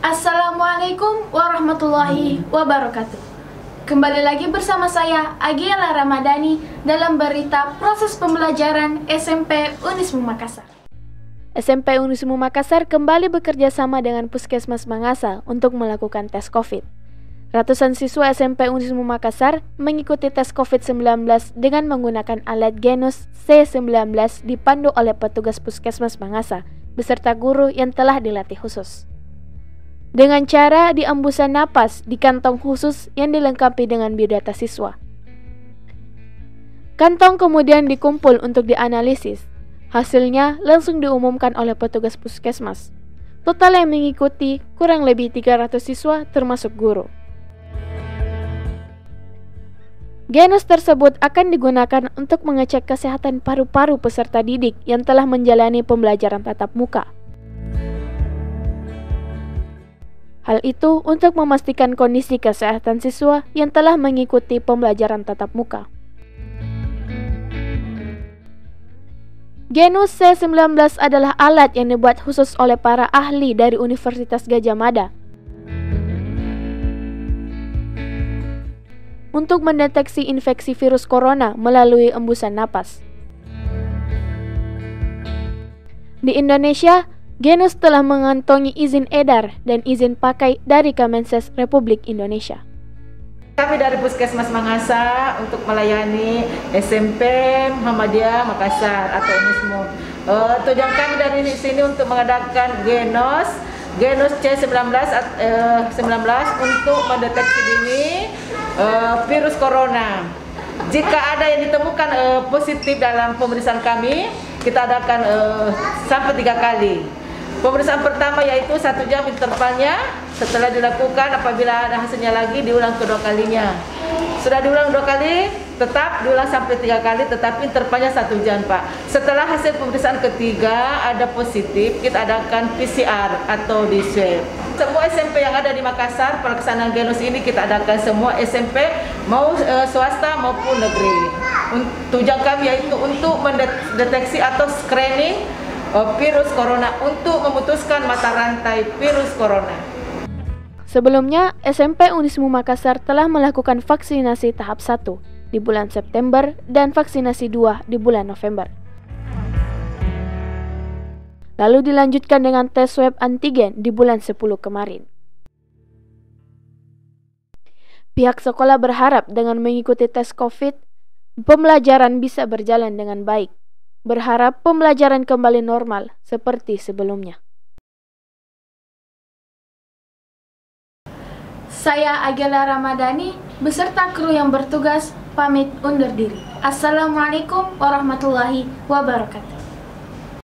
Assalamualaikum warahmatullahi wabarakatuh. Kembali lagi bersama saya Agiela Ramadhani dalam berita proses pembelajaran SMP Unismu Makassar. SMP Unismu Makassar kembali bekerja sama dengan Puskesmas Mangasa untuk melakukan tes COVID. Ratusan siswa SMP Unismu Makassar mengikuti tes COVID-19 dengan menggunakan alat Genus C19 dipandu oleh petugas Puskesmas Mangasa beserta guru yang telah dilatih khusus. Dengan cara diembusan napas di kantong khusus yang dilengkapi dengan biodata siswa. Kantong kemudian dikumpul untuk dianalisis. Hasilnya langsung diumumkan oleh petugas puskesmas. Total yang mengikuti kurang lebih 300 siswa termasuk guru. Genus tersebut akan digunakan untuk mengecek kesehatan paru-paru peserta didik yang telah menjalani pembelajaran tatap muka. Hal itu untuk memastikan kondisi kesehatan siswa yang telah mengikuti pembelajaran tatap muka. Genus C19 adalah alat yang dibuat khusus oleh para ahli dari Universitas Gadjah Mada untuk mendeteksi infeksi virus corona melalui embusan napas. Di Indonesia, Genus telah mengantongi izin edar dan izin pakai dari Kemenses Republik Indonesia. Kami dari Puskesmas Mangasa untuk melayani SMP Muhammadiyah Makassar atau Unismu. Tujuan kami dari sini untuk mengadakan Genus C19 untuk mendeteksi dini virus corona. Jika ada yang ditemukan positif dalam pemeriksaan kami, kita adakan sampai 3 kali. Pemeriksaan pertama yaitu 1 jam intervalnya, setelah dilakukan apabila ada hasilnya lagi diulang kedua kalinya. Sudah diulang 2 kali, tetap diulang sampai 3 kali, tetapi intervalnya 1 jam, Pak. Setelah hasil pemeriksaan ketiga ada positif, kita adakan PCR atau di swab. Semua SMP yang ada di Makassar, pelaksanaan Genus ini kita adakan semua SMP, mau swasta maupun negeri. Tujuan kami yaitu untuk mendeteksi atau screening virus corona untuk memutuskan mata rantai virus corona. Sebelumnya, SMP Unismu Makassar telah melakukan vaksinasi tahap 1 di bulan September dan vaksinasi 2 di bulan November. Lalu dilanjutkan dengan tes swab antigen di bulan 10 kemarin. Pihak sekolah berharap dengan mengikuti tes COVID, pembelajaran bisa berjalan dengan baik. Berharap pembelajaran kembali normal seperti sebelumnya. Saya Agiela Ramadhani beserta kru yang bertugas pamit undur diri. Assalamualaikum warahmatullahi wabarakatuh.